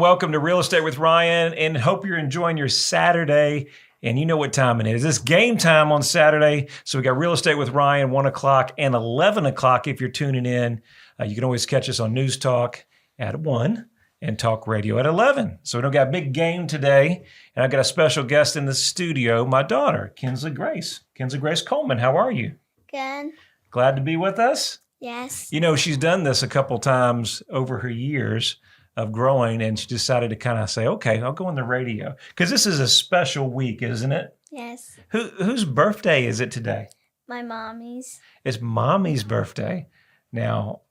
Welcome to Real Estate with Ryan, and hope you're enjoying your Saturday. And you know what time it is. It's game time on Saturday. So we got Real Estate with Ryan, 1 o'clock and 11 o'clock if you're tuning in. You can always catch us on News Talk at 1 and Talk Radio at 11. So we don't got a big game today. And I got a special guest in the studio, my daughter, Kinsley Grace. Kinsley Grace Coleman, how are you? Good. Glad to be with us? Yes. You know, she's done this a couple times over her years of growing, and she decided to kind of say, okay, I'll go on the radio. Because this is a special week, isn't it? Yes. Whose birthday is it today? My mommy's. It's Mommy's birthday. Now,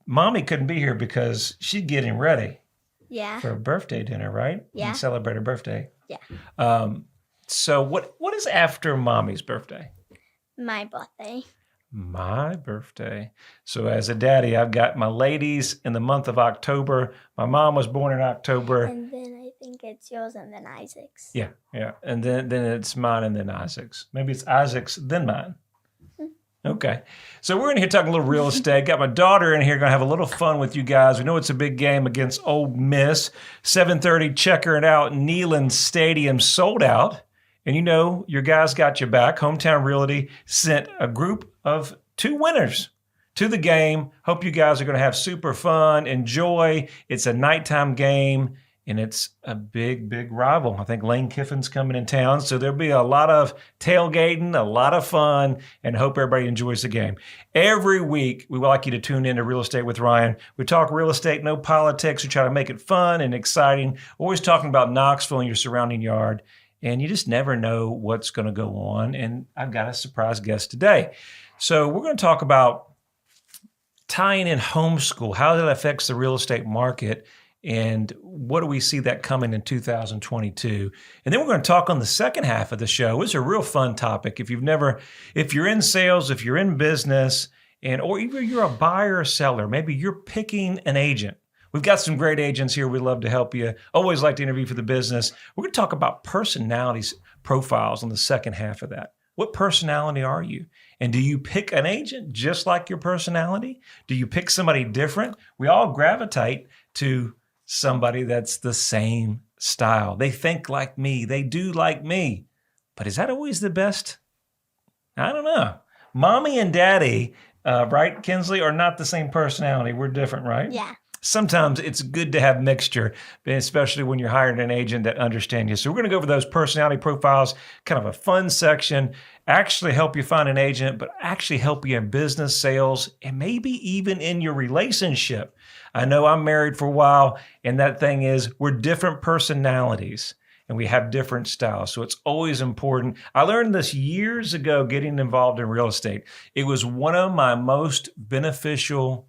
Mommy couldn't be here because she's getting ready Yeah. for a birthday dinner, right? Yeah. And celebrate her birthday. Yeah. So what is after Mommy's birthday? My birthday. My birthday. So as a daddy, I've got my ladies in the month of October. My mom was born in October. And then I think it's yours and then Isaac's. Yeah. And then it's mine and then Isaac's. Maybe it's Isaac's, then mine. Okay. So we're in here talking a little real estate. Got my daughter in here, going to have a little fun with you guys. We know it's a big game against Ole Miss. 7:30, checker it out. Neyland Stadium sold out. And you know, your guys got your back. Hometown Realty sent a group of 2 winners to the game. Hope you guys are going to have super fun. Enjoy. It's a nighttime game, and it's a big, big rival. I think Lane Kiffin's coming in town, so there'll be a lot of tailgating, a lot of fun, and hope everybody enjoys the game. Every week, we would like you to tune in to Real Estate with Ryan. We talk real estate, no politics. We try to make it fun and exciting. Always talking about Knoxville and your surrounding yard. And you just never know what's going to go on. And I've got a surprise guest today. So we're going to talk about tying in homeschool, how that affects the real estate market, and what do we see that coming in 2022. And then we're going to talk on the second half of the show. It's a real fun topic. If you're in sales, if you're in business, or even you're a buyer or seller, maybe you're picking an agent. We've got some great agents here. We'd love to help you. Always like to interview for the business. We're going to talk about personalities profiles on the second half of that. What personality are you? And do you pick an agent just like your personality? Do you pick somebody different? We all gravitate to somebody that's the same style. They think like me. They do like me. But is that always the best? I don't know. Mommy and daddy, right, Kinsley, are not the same personality. We're different, right? Yeah. Sometimes it's good to have mixture, especially when you're hiring an agent that understands you. So we're going to go over those personality profiles, kind of a fun section, actually help you find an agent, but actually help you in business, sales, and maybe even in your relationship. I know I'm married for a while, and that thing is we're different personalities and we have different styles. So it's always important. I learned this years ago getting involved in real estate. It was one of my most beneficial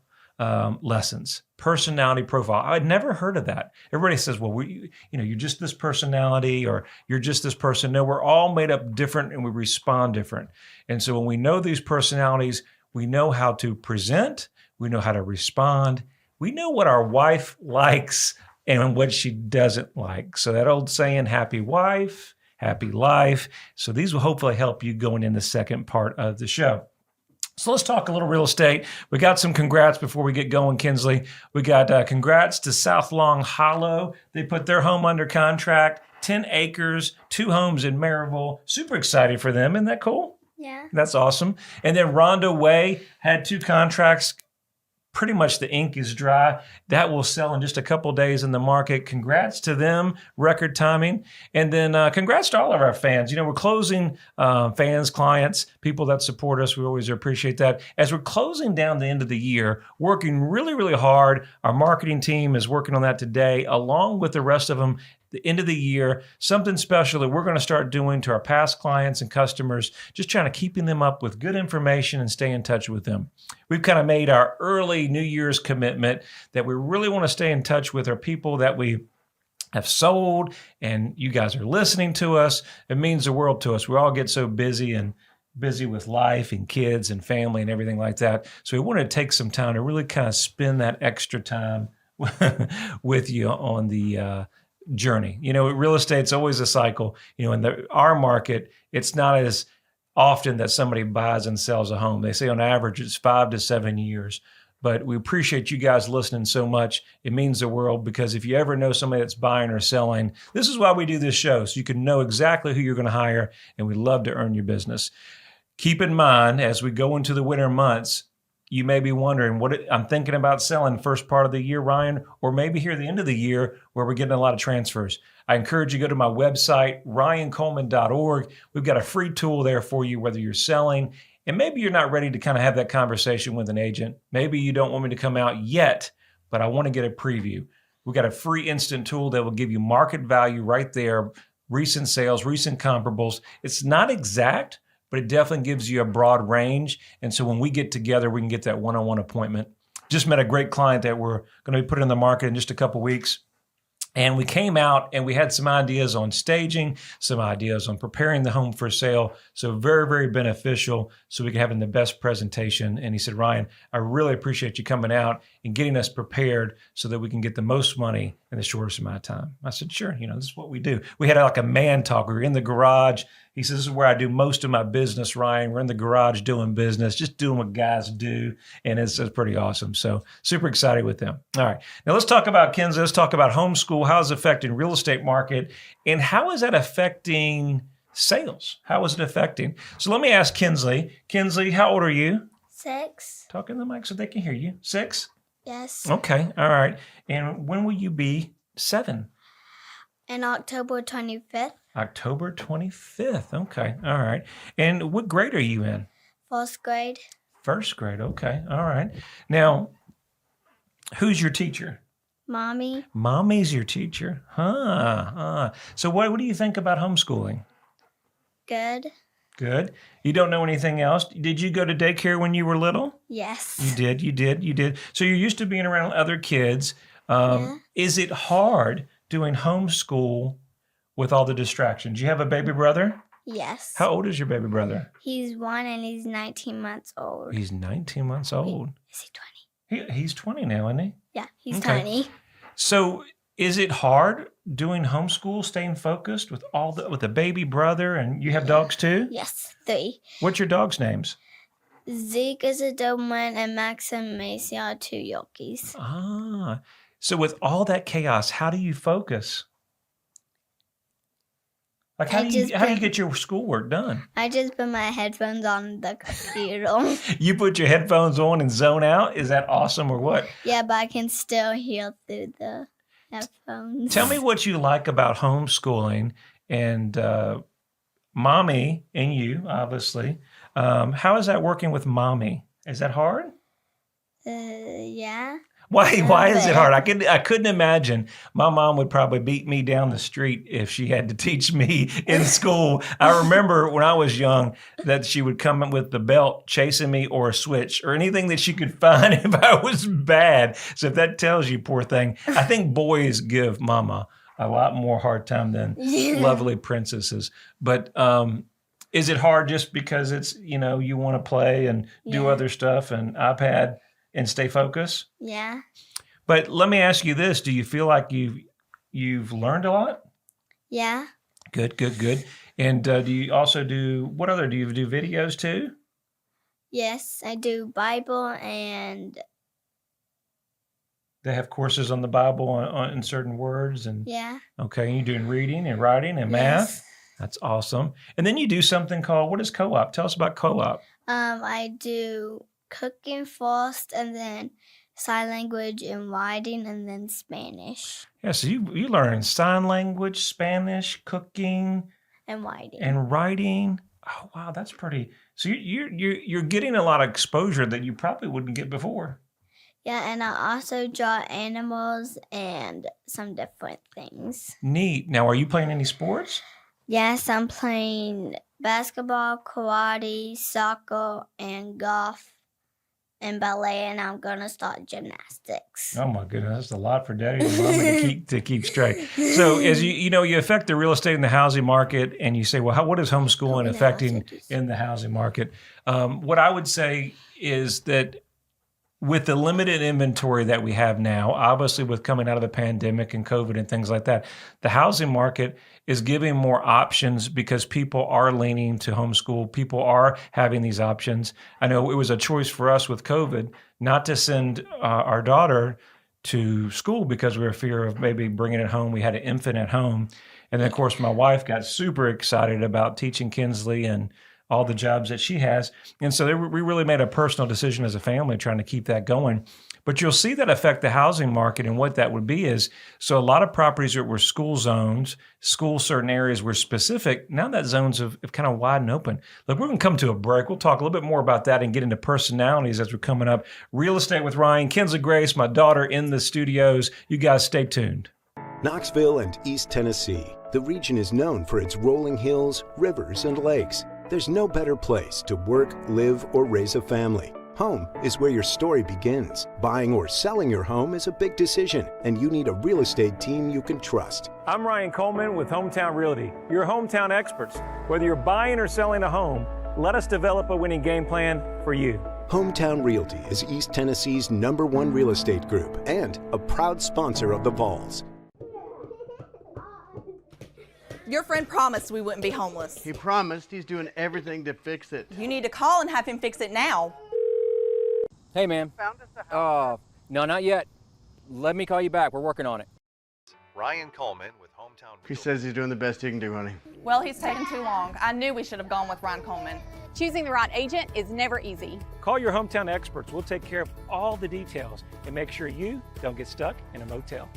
lessons. Personality profile. I'd never heard of that. Everybody says, well, you're just this personality or you're just this person. No, we're all made up different and we respond different. And so when we know these personalities, we know how to present, we know how to respond, we know what our wife likes and what she doesn't like. So that old saying, happy wife, happy life. So these will hopefully help you going in the second part of the show. So let's talk a little real estate. We got some congrats before we get going, Kinsley. We got congrats to South Long Hollow. They put their home under contract, 10 acres, 2 homes in Maryville. Super excited for them. Isn't that cool? Yeah. That's awesome. And then Rondo Way had 2 contracts. Pretty much the ink is dry. That will sell in just a couple days in the market. Congrats to them, record timing. And then congrats to all of our fans. You know, we're closing fans, clients, people that support us. We always appreciate that. As we're closing down the end of the year, working really, really hard. Our marketing team is working on that today, along with the rest of them. The end of the year, something special that we're going to start doing to our past clients and customers, just trying to keeping them up with good information and stay in touch with them. We've kind of made our early New Year's commitment that we really want to stay in touch with our people that we have sold, and you guys are listening to us. It means the world to us. We all get so busy with life and kids and family and everything like that. So we want to take some time to really kind of spend that extra time with you on the journey. You know, real estate's always a cycle. You know, in our market, it's not as often that somebody buys and sells a home. They say on average it's 5 to 7 years. But we appreciate you guys listening so much. It means the world, because if you ever know somebody that's buying or selling, this is why we do this show, so you can know exactly who you're going to hire, and we love to earn your business. Keep in mind, as we go into the winter months, you may be wondering, I'm thinking about selling first part of the year, Ryan, or maybe here at the end of the year where we're getting a lot of transfers. I encourage you to go to my website, ryancoleman.org. We've got a free tool there for you, whether you're selling, and maybe you're not ready to kind of have that conversation with an agent. Maybe you don't want me to come out yet, but I want to get a preview. We've got a free instant tool that will give you market value right there, recent sales, recent comparables. It's not exact, but it definitely gives you a broad range. And so when we get together, we can get that one-on-one appointment. Just met a great client that we're going to be putting in the market in just a couple weeks. And we came out and we had some ideas on staging, some ideas on preparing the home for sale. So very, very beneficial, so we can have the best presentation. And he said, Ryan, I really appreciate you coming out and getting us prepared so that we can get the most money in the shortest amount of time. I said, sure, this is what we do. We had like a man talk. We were in the garage. He says, this is where I do most of my business, Ryan. We're in the garage doing business, just doing what guys do. And it's pretty awesome. So super excited with them. All right. Now let's talk about Kinsley. Let's talk about homeschool. How is it affecting real estate market? And how is that affecting sales? How is it affecting? So let me ask Kinsley. Kinsley, how old are you? 6. Talk in the mic so they can hear you. 6? Yes. Okay. All right. And when will you be 7? And October 25th. October 25th. Okay. All right. And what grade are you in? 1st grade. 1st grade. Okay. All right. Now, who's your teacher? Mommy. Mommy's your teacher. So what do you think about homeschooling? Good. Good. You don't know anything else? Did you go to daycare when you were little? Yes. You did. So you're used to being around other kids. Yeah. Is it hard doing homeschool with all the distractions? You have a baby brother? Yes. How old is your baby brother? He's 1 and he's 19 months old. He's 19 months old. Is he 20? He's 20 now, isn't he? Yeah, he's Okay. tiny. So is it hard doing homeschool, staying focused with with a baby brother, and you have dogs too? Yes, 3. What's your dogs' names? Zeke is a Doberman and Max and Macy are 2 Yorkies. So with all that chaos, how do you focus? Like how do you get your schoolwork done? I just put my headphones on the computer. You put your headphones on and zone out? Is that awesome or what? Yeah, but I can still hear through the headphones. Tell me what you like about homeschooling and Mommy and you, obviously. How is that working with Mommy? Is that hard? Yeah. Why is it hard? I couldn't imagine. My mom would probably beat me down the street if she had to teach me in school. I remember when I was young that she would come in with the belt chasing me or a switch or anything that she could find if I was bad. So if that tells you, poor thing, I think boys give mama a lot more hard time than lovely princesses. But is it hard just because it's, you want to play and do other stuff and iPad and stay focused? Yeah. But let me ask you this. Do you feel like you've learned a lot? Yeah. Good. And do you also do you do videos too? Yes, I do Bible and... They have courses on the Bible on certain words and... Yeah. Okay, you're doing reading and writing and math? Yes. That's awesome. And then you do something called, what is co-op? Tell us about co-op. I do cooking first and then sign language and writing and then Spanish. Yeah, so you learn sign language, Spanish, cooking, and writing. And writing. Oh wow, that's pretty. So you're getting a lot of exposure that you probably wouldn't get before. Yeah, and I also draw animals and some different things. Neat. Now, are you playing any sports? Yes, I'm playing basketball, karate, soccer, and golf. And ballet, and I'm gonna start gymnastics. Oh my goodness, that's a lot for daddy and mommy to keep straight. So as you affect the real estate and the housing market, and you say, well, what is homeschooling affecting in the housing market? What I would say is that with the limited inventory that we have now, obviously with coming out of the pandemic and COVID and things like that, the housing market is giving more options because people are leaning to homeschool. People are having these options. I know it was a choice for us with COVID not to send our daughter to school because we were fear of maybe bringing it home. We had an infant at home. And then, of course, my wife got super excited about teaching Kinsley and all the jobs that she has. And so we really made a personal decision as a family trying to keep that going. But you'll see that affect the housing market, and what that would be is, so a lot of properties that were school zones, certain areas were specific, now that zones have kind of widened open. Look, we're going to come to a break. We'll talk a little bit more about that and get into personalities as we're coming up. Real Estate with Ryan, Kinsley Grace, my daughter in the studios. You guys stay tuned. Knoxville and East Tennessee. The region is known for its rolling hills, rivers, and lakes. There's no better place to work, live, or raise a family. Home is where your story begins. Buying or selling your home is a big decision, and you need a real estate team you can trust. I'm Ryan Coleman with Hometown Realty, your hometown experts. Whether you're buying or selling a home, let us develop a winning game plan for you. Hometown Realty is East Tennessee's #1 real estate group and a proud sponsor of the Vols. Your friend promised we wouldn't be homeless. He promised. He's doing everything to fix it. You need to call and have him fix it now. Hey, man. Found us a house. No, not yet. Let me call you back. We're working on it. Ryan Coleman with Hometown He Realty. says he's doing the best he can do, honey. Well, he's taking too long. I knew we should have gone with Ryan Coleman. Choosing the right agent is never easy. Call your hometown experts. We'll take care of all the details and make sure you don't get stuck in a motel.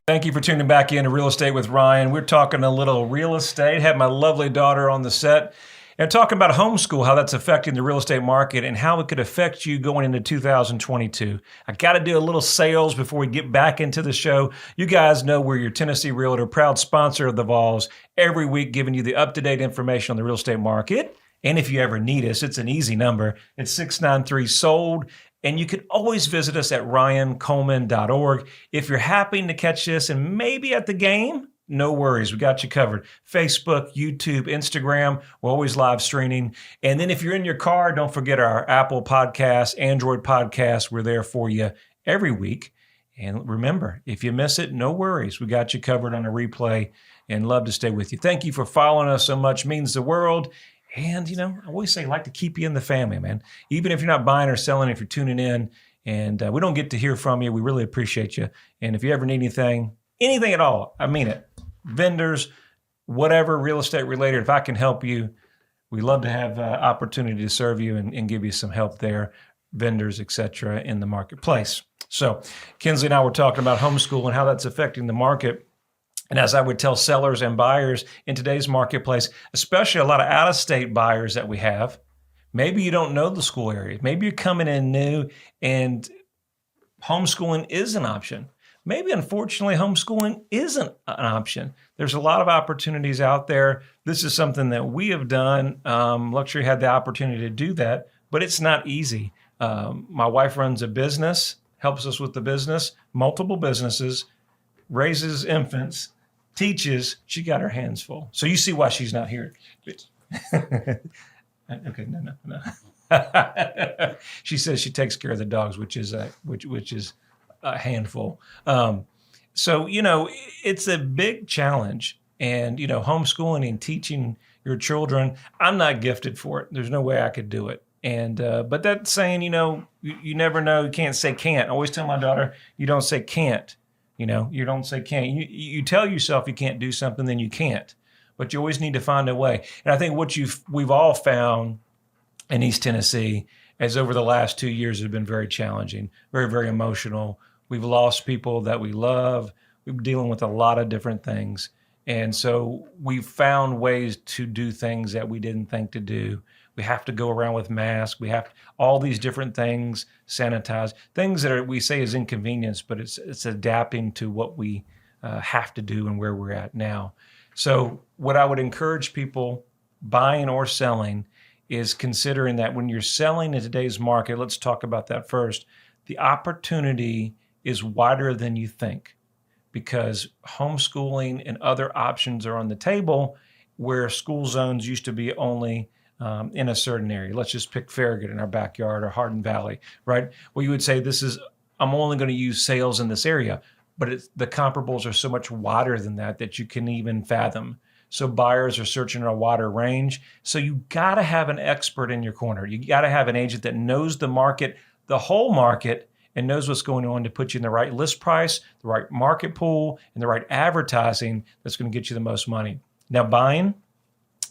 Thank you for tuning back in to Real Estate with Ryan. We're talking a little real estate. Had my lovely daughter on the set and talking about homeschool, how that's affecting the real estate market and how it could affect you going into 2022. I got to do a little sales before we get back into the show. You guys know we're your Tennessee Realtor, proud sponsor of the Vols, every week giving you the up-to-date information on the real estate market. And if you ever need us, it's an easy number. It's 693-SOLD. And you can always visit us at ryancoleman.org. If you're happening to catch this and maybe at the game, no worries. We got you covered. Facebook, YouTube, Instagram. We're always live streaming. And then if you're in your car, don't forget our Apple Podcasts, Android Podcasts. We're there for you every week. And remember, if you miss it, no worries. We got you covered on a replay and love to stay with you. Thank you for following us so much. It means the world. And, I always say, I like to keep you in the family, man. Even if you're not buying or selling, if you're tuning in and we don't get to hear from you, we really appreciate you. And if you ever need anything at all, I mean it, vendors, whatever, real estate related, if I can help you, we love to have opportunity to serve you and give you some help there, vendors, et cetera, in the marketplace. So Kinsley and I were talking about homeschool and how that's affecting the market. And as I would tell sellers and buyers in today's marketplace, especially a lot of out-of-state buyers that we have, maybe you don't know the school area. Maybe you're coming in new and homeschooling is an option. Maybe, unfortunately, homeschooling isn't an option. There's a lot of opportunities out there. This is something that we have done. Luxury had the opportunity to do that, but it's not easy. My wife runs a business, helps us with the business, multiple businesses, raises infants, teaches. She got her hands full. So you see why she's not here. Okay, no. She says she takes care of the dogs, which is a handful. So it's a big challenge, and homeschooling and teaching your children. I'm not gifted for it. There's no way I could do it. And but that saying, you never know. You can't say can't. I always tell my daughter, you don't say can't. You don't say can't. You tell yourself you can't do something, then you can't. But you always need to find a way. And I think what we've all found in East Tennessee is over the last 2 years have been very challenging, very, very emotional. We've lost people that we love. We've been dealing with a lot of different things. And so we've found ways to do things that we didn't think to do. We have to go around with masks. We have all these different things, sanitize, things that we say is inconvenience, but it's adapting to what we have to do and where we're at now. So what I would encourage people buying or selling is considering that when you're selling in today's market, let's talk about that first. The opportunity is wider than you think because homeschooling and other options are on the table where school zones used to be only in a certain area. Let's just pick Farragut in our backyard or Hardin Valley, right? Well, you would say I'm only going to use sales in this area, but the comparables are so much wider than that you can even fathom. So buyers are searching in a wider range. So you got to have an expert in your corner. You got to have an agent that knows the market, the whole market, and knows what's going on to put you in the right list price, the right market pool, and the right advertising that's going to get you the most money. Now, buying,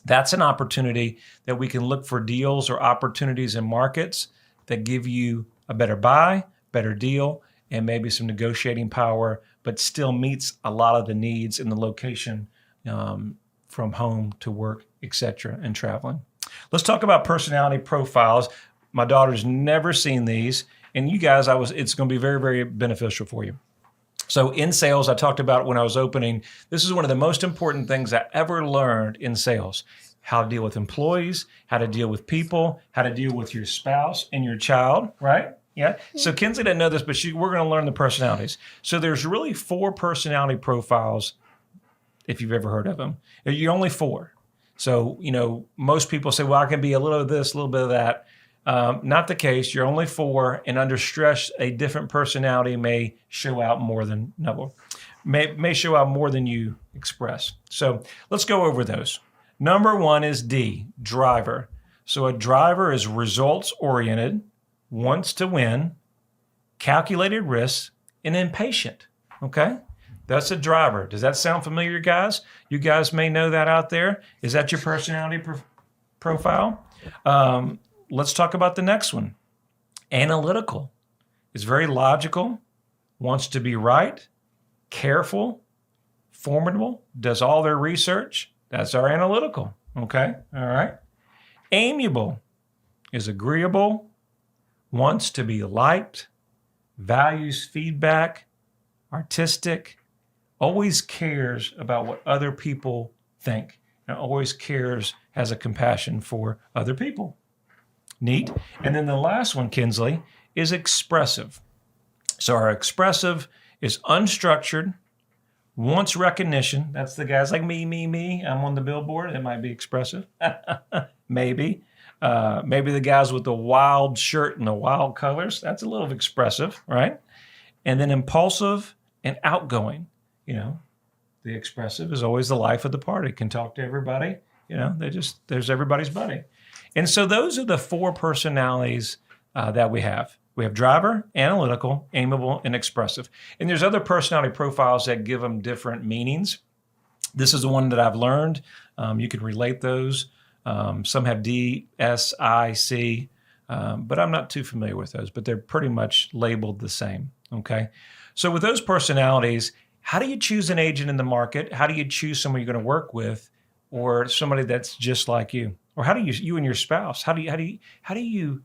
that's an opportunity that we can look for deals or opportunities in markets that give you a better buy, better deal, and maybe some negotiating power, but still meets a lot of the needs in the location from home to work, etc., and traveling. Let's talk about personality profiles. My daughter's never seen these, and you guys, it's going to be very, very beneficial for you. So in sales, I talked about when I was opening, this is one of the most important things I ever learned in sales: how to deal with employees, how to deal with people, how to deal with your spouse and your child, right? Yeah. So Kinsley didn't know this, but we're going to learn the personalities. So there's really 4 personality profiles, if you've ever heard of them. You're only 4. So, most people say, well, I can be a little of this, a little bit of that. Not the case. You're only 4, and under stress, a different personality may show out more than may show out more than you express. So let's go over those. Number 1 is D, driver. So a driver is results oriented, wants to win, calculated risks, and impatient. Okay? That's a driver. Does that sound familiar, guys? You guys may know that out there. Is that your personality profile? Let's talk about the next one. Analytical. Is very logical, wants to be right, careful, formidable, does all their research. That's our analytical. Okay? All right. Amiable is agreeable, wants to be liked, values feedback, artistic, always cares about what other people think, and always cares, has a compassion for other people. Neat. And then the last one, Kinsley, is expressive. So our expressive is unstructured, wants recognition. That's the guys like me. I'm on the billboard. It might be expressive. Maybe. Maybe the guys with the wild shirt and the wild colors. That's a little expressive, right? And then impulsive and outgoing. The expressive is always the life of the party. Can talk to everybody. There's everybody's buddy. And so those are the 4 personalities that we have. We have driver, analytical, amiable, and expressive. And there's other personality profiles that give them different meanings. This is the one that I've learned. You can relate those. Some have D, S, I, C, but I'm not too familiar with those, but they're pretty much labeled the same, okay? So with those personalities, how do you choose an agent in the market? How do you choose someone you're going to work with, or somebody that's just like you? Or how do you and your spouse, how do you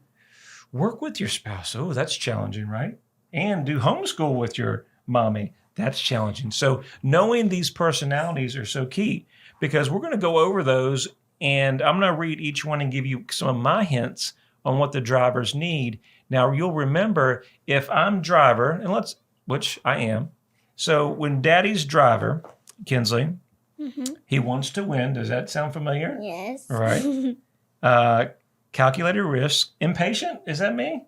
work with your spouse? Oh, that's challenging, right? And do homeschool with your mommy. That's challenging. So knowing these personalities are so key, because we're going to go over those, and I'm going to read each one and give you some of my hints on what the drivers need. Now, you'll remember, if I'm driver, and which I am. So when daddy's driver, Kinsley, he wants to win. Does that sound familiar? Yes. All right. Calculated risk. Impatient? Is that me?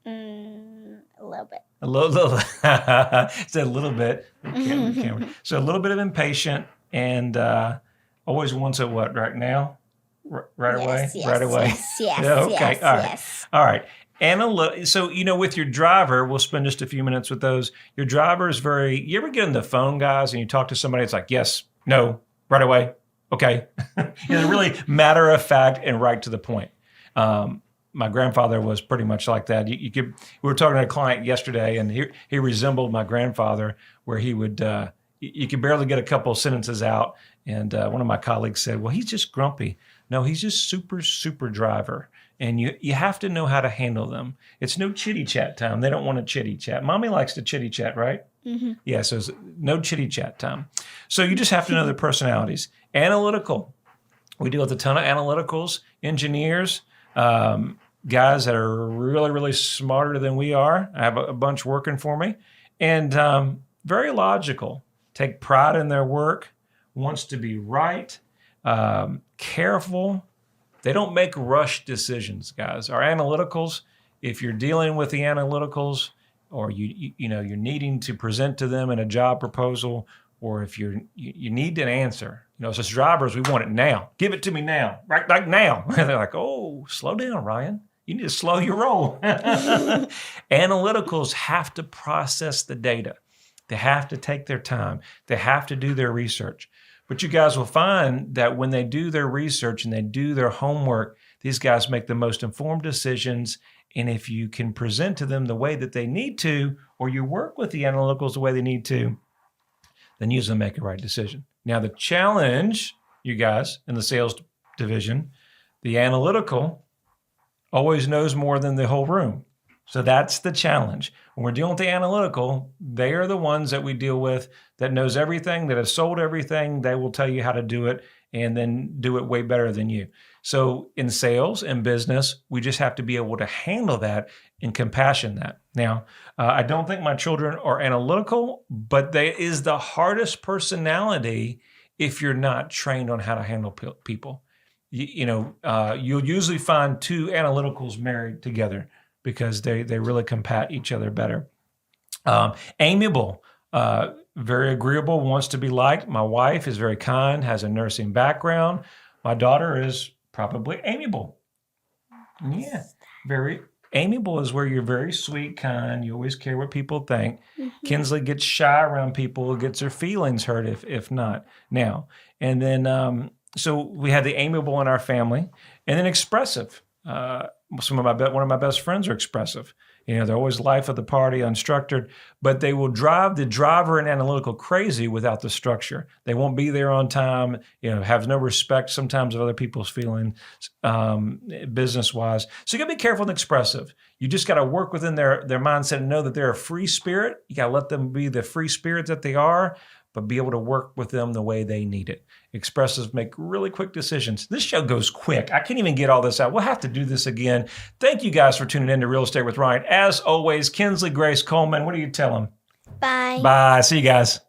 A little bit. A little. It's a little bit. So a little bit of impatient, and always wants it what? Right now? Right away? Yes, right away? Yes. Yeah, okay. Yes, All right. yes. All right. So, with your driver, we'll spend just a few minutes with those. Your driver is you ever get on the phone, guys, and you talk to somebody, it's like, yes, no, right away, okay. Really matter of fact and right to the point. My grandfather was pretty much like that. We were talking to a client yesterday, and he resembled my grandfather, where he would, you could barely get a couple of sentences out. And one of my colleagues said, well, he's just grumpy. No, he's just super, super driver. And you have to know how to handle them. It's no chitty chat time. They don't want to chitty chat. Mommy likes to chitty chat, right? Mm-hmm. Yeah, so it's no chitty chat time. So you just have to know their personalities. Analytical. We deal with a ton of analyticals, engineers, guys that are really, really smarter than we are. I have a bunch working for me. And very logical. Take pride in their work, wants to be right, careful, They don't make rush decisions, guys. Our analyticals, if you're dealing with the analyticals, or you're needing to present to them in a job proposal, or if you need an answer, as drivers, we want it now. Give it to me now, right? Like now. And they're like, oh, slow down, Ryan. You need to slow your roll. Analyticals have to process the data. They have to take their time. They have to do their research. But you guys will find that when they do their research and they do their homework, these guys make the most informed decisions. And if you can present to them the way that they need to, or you work with the analyticals the way they need to, then usually make a right decision. Now, the challenge, you guys, in the sales division, the analytical always knows more than the whole room. So that's the challenge. When we're dealing with the analytical, they are the ones that we deal with that knows everything, that has sold everything. They will tell you how to do it and then do it way better than you. So in sales and business, we just have to be able to handle that and compassion that. Now, I don't think my children are analytical, but they is the hardest personality if you're not trained on how to handle people. You'll usually find two analyticals married together because they really compat each other better. Amiable, very agreeable, wants to be liked. My wife is very kind, has a nursing background. My daughter is probably amiable. Yeah, very amiable is where you're very sweet, kind. You always care what people think. Mm-hmm. Kinsley gets shy around people, gets her feelings hurt if not. Now, and then so we have the amiable in our family, and then expressive. One of my best friends are expressive. They're always life of the party, unstructured, but they will drive the driver and analytical crazy without the structure. They won't be there on time, have no respect sometimes of other people's feelings, business-wise. So you got to be careful and expressive. You just got to work within their mindset and know that they're a free spirit. You got to let them be the free spirit that they are, but be able to work with them the way they need it. Expressives make really quick decisions. This show goes quick. I can't even get all this out. We'll have to do this again. Thank you guys for tuning in to Real Estate with Ryan. As always, Kinsley Grace Coleman, what do you tell them? Bye. Bye. See you guys.